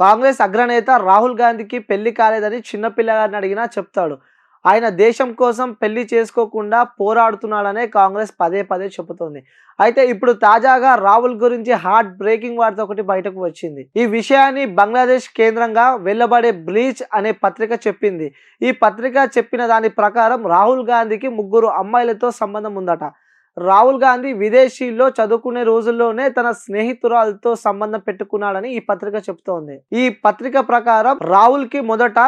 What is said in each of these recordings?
కాంగ్రెస్ అగ్రనేత రాహుల్ గాంధీకి పెళ్లి కాలేదని చిన్న పిల్లగాడిని అడిగినా చెప్తాడు. ఆయన దేశం కోసం పెళ్లి చేసుకోకుండా పోరాడుతున్నాడనే కాంగ్రెస్ పదే పదే చెబుతోంది. అయితే ఇప్పుడు తాజాగా రాహుల్ గురించి హార్ట్ బ్రేకింగ్ వార్త ఒకటి బయటకు వచ్చింది. ఈ విషయాన్ని బంగ్లాదేశ్ కేంద్రంగా వెళ్లబడే బ్లీచ్ అనే పత్రిక చెప్పింది. ఈ పత్రిక చెప్పిన దాని ప్రకారం రాహుల్ గాంధీకి ముగ్గురు అమ్మాయిలతో సంబంధం ఉందట. రాహుల్ గాంధీ విదేశీలో చదువుకునే రోజుల్లోనే తన స్నేహితురాలతో సంబంధం పెట్టుకున్నాడని ఈ పత్రిక చెబుతోంది. ఈ పత్రిక ప్రకారం రాహుల్ కి మొదట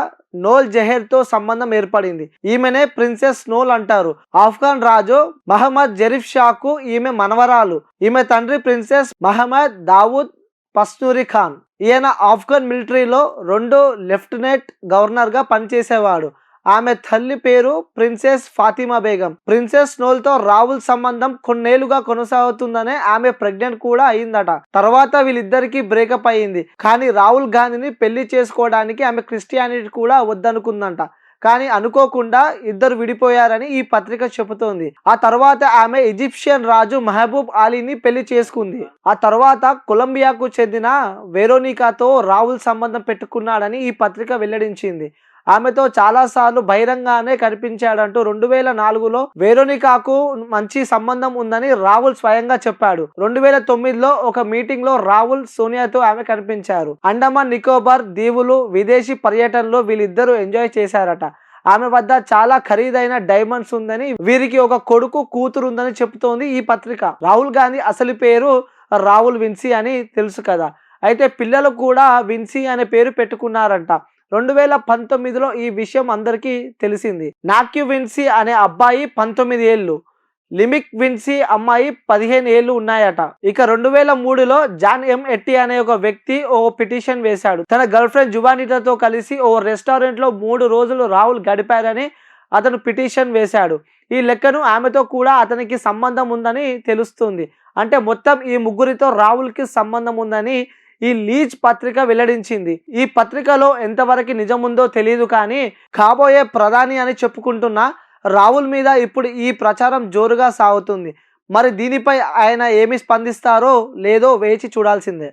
నోల్ జహేర్ తో సంబంధం ఏర్పడింది. ఈమెనే ప్రిన్సెస్ నోల్ అంటారు. ఆఫ్ఘన్ రాజు మహమ్మద్ జరీఫ్ షాకు ఈమె మనవరాలు. ఈమె తండ్రి ప్రిన్సెస్ మహమ్మద్ దావూద్ పస్నూరి ఖాన్. ఈయన ఆఫ్ఘన్ మిలిటరీలో 2 లెఫ్టినెంట్ గవర్నర్ గా పనిచేసేవాడు. ఆమె తల్లి పేరు ప్రిన్సెస్ ఫాతిమా బేగం. ప్రిన్సెస్ నోల్ తో రాహుల్ సంబంధం కొన్నేళ్లుగా కొనసాగుతుందనే ఆమె ప్రెగ్నెంట్ కూడా అయిందట. తర్వాత వీళ్ళిద్దరికి బ్రేకప్ అయింది. కానీ రాహుల్ గాంధీని పెళ్లి చేసుకోవడానికి ఆమె క్రిస్టియానిటీ కూడా వద్దనుకుందంట. కానీ అనుకోకుండా ఇద్దరు విడిపోయారని ఈ పత్రిక చెబుతోంది. ఆ తర్వాత ఆమె ఈజిప్షియన్ రాజు మహబూబ్ అలీని పెళ్లి చేసుకుంది. ఆ తర్వాత కొలంబియాకు చెందిన వెరోనికాతో రాహుల్ సంబంధం పెట్టుకున్నాడని ఈ పత్రిక వెల్లడించింది. ఆమెతో చాలాసార్లు బహిరంగానే కనిపించాడంటూ 2004లో వెరోనికాకు మంచి సంబంధం ఉందని రాహుల్ స్వయంగా చెప్పాడు. 2009లో ఒక మీటింగ్ లో రాహుల్ సోనియాతో ఆమె కనిపించారు. అండమాన్ నికోబార్ దీవులు విదేశీ పర్యటనలో వీళ్ళిద్దరూ ఎంజాయ్ చేశారట. ఆమె వద్ద చాలా ఖరీదైన డైమండ్స్ ఉందని, వీరికి ఒక కొడుకు కూతురు ఉందని చెబుతోంది ఈ పత్రిక. రాహుల్ గాంధీ అసలు పేరు రాహుల్ విన్సీ అని తెలుసు కదా. అయితే పిల్లలు కూడా విన్సీ అనే పేరు పెట్టుకున్నారంట. 2019లో ఈ విషయం అందరికీ తెలిసింది. నాక్యూ విన్సీ అనే అబ్బాయి 19 ఏళ్ళు, లిమిక్ విన్సీ అమ్మాయి 15 ఏళ్ళు ఉన్నాయట. ఇక 2003లో జాన్ ఎం ఎట్టి అనే ఒక వ్యక్తి ఓ పిటిషన్ వేశాడు. తన గర్ల్ ఫ్రెండ్ జువానిటాతో కలిసి ఓ రెస్టారెంట్ లో 3 రోజులు రాహుల్ గడిపారని అతను పిటిషన్ వేశాడు. ఈ లెక్కను ఆమెతో కూడా అతనికి సంబంధం ఉందని తెలుస్తుంది. అంటే మొత్తం ఈ ముగ్గురితో రాహుల్ కి సంబంధం ఉందని ఈ లీచ్ పత్రిక వెల్లడించింది. ఈ పత్రికలో ఎంతవరకు నిజముందో తెలియదు, కానీ కాబోయే ప్రధాని అని చెప్పుకుంటున్న రాహుల్ మీద ఇప్పుడు ఈ ప్రచారం జోరుగా సాగుతుంది. మరి దీనిపై ఆయన ఏమి స్పందిస్తారో లేదో వేచి చూడాల్సిందే.